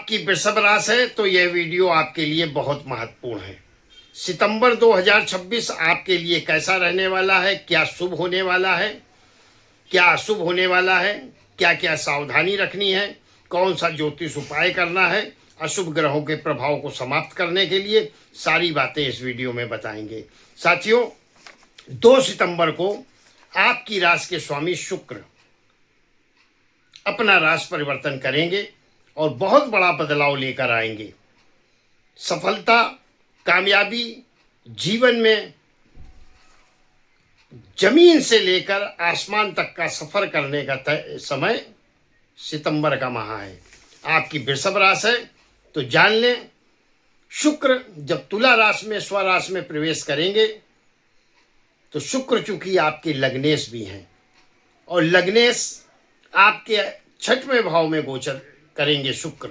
आपकी वृषभ राशि है तो यह वीडियो आपके लिए बहुत महत्वपूर्ण है। सितंबर 2026 आपके लिए कैसा रहने वाला है, क्या शुभ होने वाला है, क्या अशुभ होने वाला है, क्या क्या सावधानी रखनी है, कौन सा ज्योतिष उपाय करना है, अशुभ ग्रहों के प्रभाव को समाप्त करने के लिए सारी बातें इस वीडियो में बताएंगे। साथियों, 2 सितंबर को आपकी राशि के स्वामी शुक्र अपना राशि परिवर्तन करेंगे और बहुत बड़ा बदलाव लेकर आएंगे। सफलता, कामयाबी, जीवन में जमीन से लेकर आसमान तक का सफर करने का समय सितंबर का माह है। आपकी वृषभ राशि है तो जान लें, शुक्र जब तुला राशि में स्वराशि में प्रवेश करेंगे तो शुक्र चूंकि आपके लग्नेश भी हैं और लग्नेश आपके 6वें भाव में गोचर करेंगे। शुक्र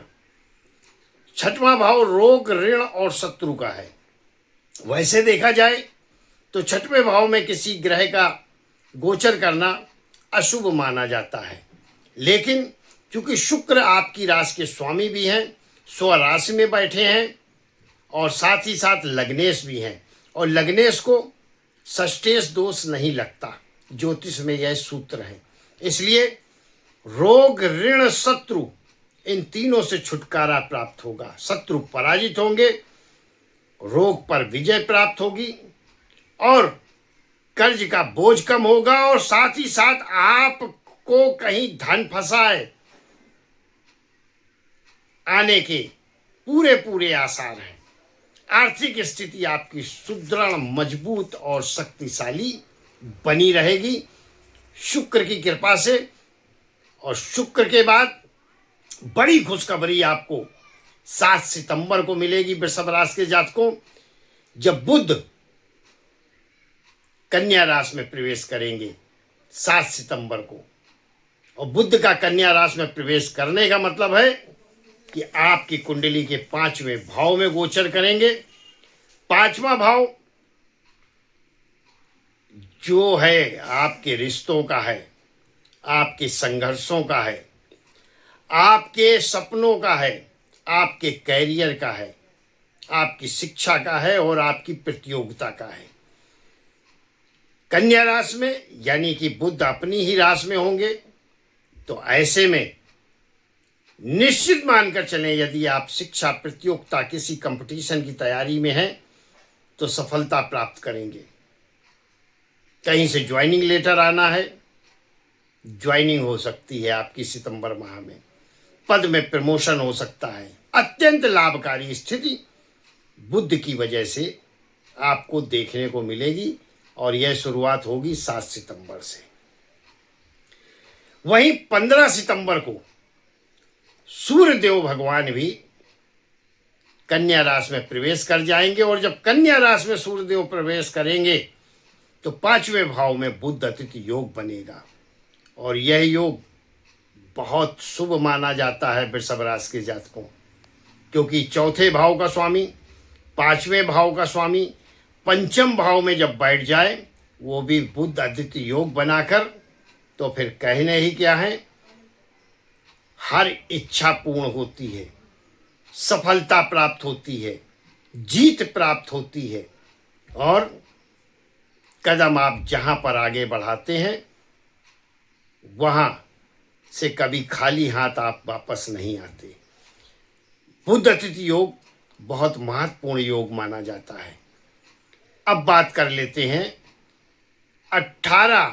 6वां भाव रोग, ऋण और शत्रु का है। वैसे देखा जाए तो 6वें भाव में किसी ग्रह का गोचर करना अशुभ माना जाता है, लेकिन चूंकि शुक्र आपकी राशि के स्वामी भी हैं, स्वराशि में बैठे हैं और साथ ही साथ लग्नेश भी हैं और लग्नेश को षष्ठेश दोष नहीं लगता, ज्योतिष में यह सूत्र है। इसलिए रोग, ऋण, शत्रु इन तीनों से छुटकारा प्राप्त होगा। शत्रु पराजित होंगे, रोग पर विजय प्राप्त होगी और कर्ज का बोझ कम होगा और साथ ही साथ आपको कहीं धन फंसाए आने के पूरे आसार हैं। आर्थिक स्थिति आपकी सुदृढ़, मजबूत और शक्तिशाली बनी रहेगी शुक्र की कृपा से। और शुक्र के बाद बड़ी खुशखबरी आपको 7 सितंबर को मिलेगी वृषभ राशि के जातकों, जब बुध कन्या राशि में प्रवेश करेंगे 7 सितंबर को। और बुध का कन्या राशि में प्रवेश करने का मतलब है कि आपकी कुंडली के 5वें भाव में गोचर करेंगे। 5वां भाव जो है आपके रिश्तों का है, आपके संघर्षों का है, आपके सपनों का है, आपके कैरियर का है, आपकी शिक्षा का है और आपकी प्रतियोगिता का है। कन्या राशि में यानी कि बुध अपनी ही राशि में होंगे तो ऐसे में निश्चित मानकर चलें, यदि आप शिक्षा, प्रतियोगिता, किसी कंपटीशन की तैयारी में हैं तो सफलता प्राप्त करेंगे। कहीं से ज्वाइनिंग लेटर आना है, ज्वाइनिंग हो सकती है आपकी सितंबर माह में। पद में प्रमोशन हो सकता है। अत्यंत लाभकारी स्थिति बुध की वजह से आपको देखने को मिलेगी और यह शुरुआत होगी 7 सितंबर से। वहीं 15 सितंबर को सूर्यदेव भगवान भी कन्या राशि में प्रवेश कर जाएंगे और जब कन्या राशि में सूर्यदेव प्रवेश करेंगे तो 5वें भाव में बुध अतिथि योग बनेगा और यह योग बहुत शुभ माना जाता है वृषभ राशि के जातकों, क्योंकि 4थे भाव का स्वामी, 5वें भाव का स्वामी 5म भाव में जब बैठ जाए, वो भी बुध अतिथि योग बनाकर, तो फिर कहने ही क्या है, हर इच्छा पूर्ण होती है, सफलता प्राप्त होती है, जीत प्राप्त होती है और कदम आप जहां पर आगे बढ़ाते हैं वहां से कभी खाली हाथ आप वापस नहीं आते। बुध अतिथि योग बहुत महत्वपूर्ण योग माना जाता है। अब बात कर लेते हैं 18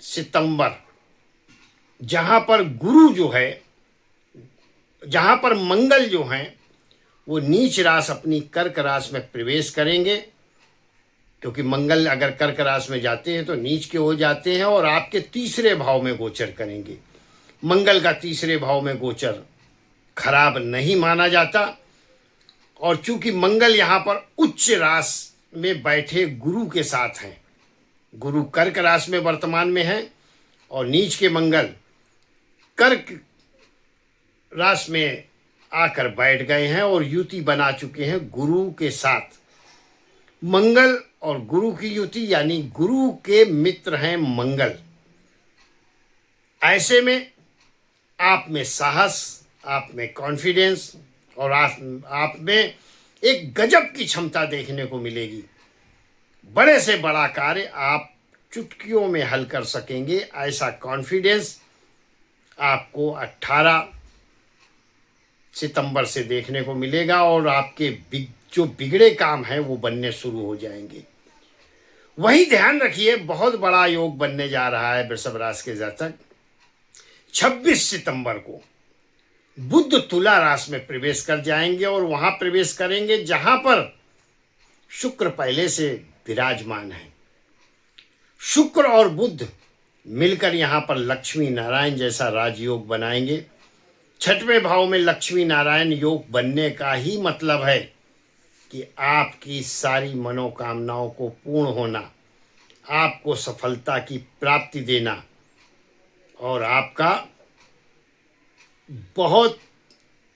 सितंबर, जहां पर गुरु जो है, जहां पर मंगल जो हैं वो नीच राशि अपनी कर्क राशि में प्रवेश करेंगे, क्योंकि मंगल अगर कर्क राशि में जाते हैं तो नीच के हो जाते हैं और आपके 3रे भाव में गोचर करेंगे। मंगल का 3रे भाव में गोचर खराब नहीं माना जाता और चूंकि मंगल यहाँ पर उच्च राशि में बैठे गुरु के साथ हैं, गुरु कर्क राशि में वर्तमान में है और नीच के मंगल कर्क राशि में आकर बैठ गए हैं और युति बना चुके हैं गुरु के साथ। मंगल और गुरु की युति यानी गुरु के मित्र हैं मंगल। ऐसे में आप में साहस, आप में कॉन्फिडेंस और आप में एक गजब की क्षमता देखने को मिलेगी। बड़े से बड़ा कार्य आप चुटकियों में हल कर सकेंगे, ऐसा कॉन्फिडेंस आपको 18 सितंबर से देखने को मिलेगा और आपके जो बिगड़े काम हैं वो बनने शुरू हो जाएंगे। वही ध्यान रखिए, बहुत बड़ा योग बनने जा रहा है वृषभ राशि के जातक। 26 सितंबर को बुध तुला राशि में प्रवेश कर जाएंगे और वहां प्रवेश करेंगे जहां पर शुक्र पहले से विराजमान है। शुक्र और बुध मिलकर यहां पर लक्ष्मी नारायण जैसा राजयोग बनाएंगे। 6वें भाव में लक्ष्मी नारायण योग बनने का ही मतलब है कि आपकी सारी मनोकामनाओं को पूर्ण होना, आपको सफलता की प्राप्ति देना और आपका बहुत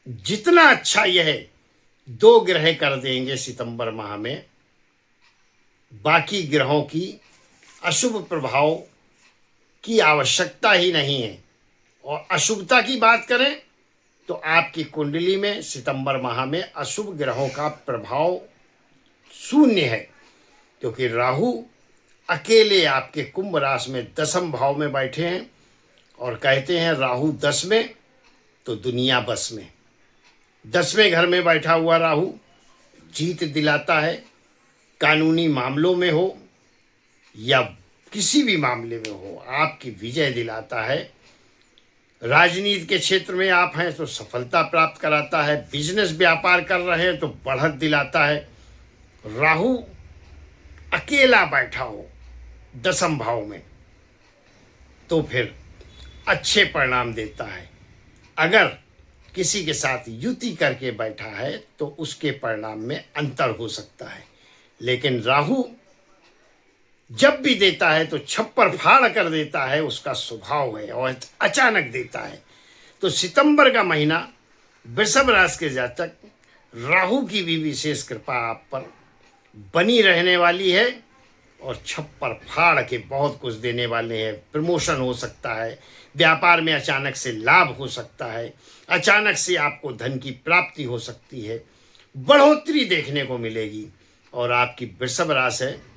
जितना अच्छा यह 2 ग्रह कर देंगे सितंबर माह में। बाकी ग्रहों की अशुभ प्रभाव की आवश्यकता ही नहीं है। और अशुभता की बात करें तो आपकी कुंडली में सितंबर माह में अशुभ ग्रहों का प्रभाव शून्य है, क्योंकि राहु अकेले आपके कुंभ राशि में 10वें भाव में बैठे हैं और कहते हैं राहु 10 में तो दुनिया बस में। 10वें घर में बैठा हुआ राहु जीत दिलाता है, कानूनी मामलों में हो या किसी भी मामले में हो आपकी विजय दिलाता है। राजनीति के क्षेत्र में आप हैं तो सफलता प्राप्त कराता है, बिजनेस व्यापार कर रहे हैं तो बढ़त दिलाता है। राहु अकेला बैठा हो 10वें भाव में तो फिर अच्छे परिणाम देता है। अगर किसी के साथ युति करके बैठा है तो उसके परिणाम में अंतर हो सकता है, लेकिन राहु जब भी देता है तो छप्पर फाड़ कर देता है, उसका स्वभाव है, और अचानक देता है। तो सितंबर का महीना वृषभ राशि के जातक राहु की भी विशेष कृपा आप पर बनी रहने वाली है और छप्पर फाड़ के बहुत कुछ देने वाले हैं। प्रमोशन हो सकता है, व्यापार में अचानक से लाभ हो सकता है, अचानक से आपको धन की प्राप्ति हो सकती है, बढ़ोतरी देखने को मिलेगी। और आपकी वृषभ राशि है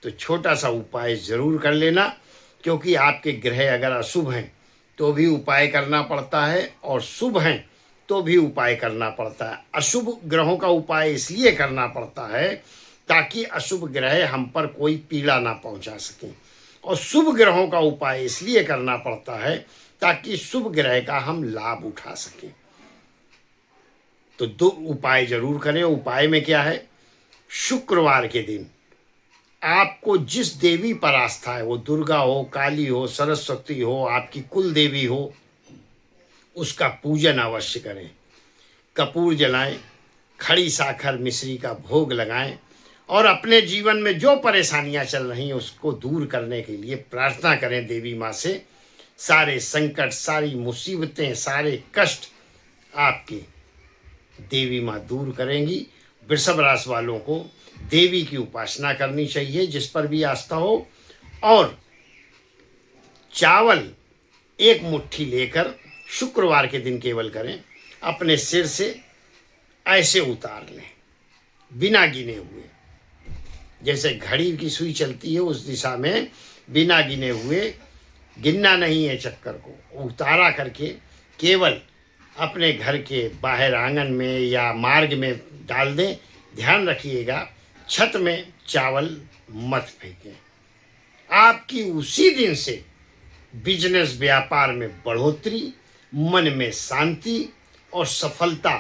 तो छोटा सा उपाय ज़रूर कर लेना, क्योंकि आपके ग्रह अगर अशुभ हैं तो भी उपाय करना पड़ता है और शुभ हैं तो भी उपाय करना पड़ता है। अशुभ ग्रहों का उपाय इसलिए करना पड़ता है ताकि अशुभ ग्रह हम पर कोई पीड़ा ना पहुंचा सकें, और शुभ ग्रहों का उपाय इसलिए करना पड़ता है ताकि शुभ ग्रह का हम लाभ उठा सकें। तो 2 उपाय जरूर करें। उपाय में क्या है, शुक्रवार के दिन आपको जिस देवी पर आस्था है, वो दुर्गा हो, काली हो, सरस्वती हो, आपकी कुल देवी हो, उसका पूजन अवश्य करें। कपूर जलाएं, खड़ी साखर मिश्री का भोग लगाएं और अपने जीवन में जो परेशानियां चल रही हैं उसको दूर करने के लिए प्रार्थना करें देवी माँ से। सारे संकट, सारी मुसीबतें, सारे कष्ट आपके देवी माँ दूर करेंगी। वृषभ राशि वालों को देवी की उपासना करनी चाहिए जिस पर भी आस्था हो, और चावल 1 मुट्ठी लेकर शुक्रवार के दिन केवल करें, अपने सिर से ऐसे उतार लें बिना गिने हुए, जैसे घड़ी की सुई चलती है उस दिशा में बिना गिने हुए, गिनना नहीं है चक्कर को, उतारा करके केवल अपने घर के बाहर आंगन में या मार्ग में डाल दें। ध्यान रखिएगा छत में चावल मत फेंकें। आपकी उसी दिन से बिजनेस व्यापार में बढ़ोतरी, मन में शांति और सफलता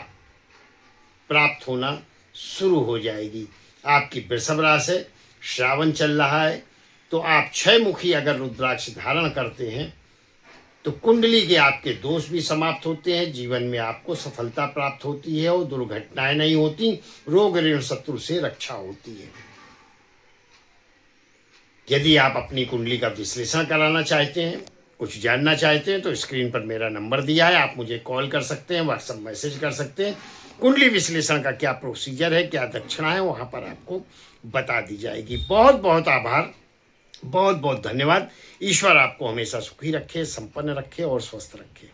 प्राप्त होना शुरू हो जाएगी। आपकी वृषभ राशि है, श्रावण चल रहा है तो आप 6 मुखी अगर रुद्राक्ष धारण करते हैं तो कुंडली के आपके दोष भी समाप्त होते हैं, जीवन में आपको सफलता प्राप्त होती है और दुर्घटनाएं नहीं होती, रोग ऋण शत्रु से रक्षा होती है। यदि आप अपनी कुंडली का विश्लेषण कराना चाहते हैं, कुछ जानना चाहते हैं, तो स्क्रीन पर मेरा नंबर दिया है, आप मुझे कॉल कर सकते हैं, व्हाट्सएप मैसेज कर सकते हैं। कुंडली विश्लेषण का क्या प्रोसीजर है, क्या दक्षिणा है, वहाँ पर आपको बता दी जाएगी। बहुत बहुत आभार, बहुत बहुत धन्यवाद। ईश्वर आपको हमेशा सुखी रखे, संपन्न रखे और स्वस्थ रखे।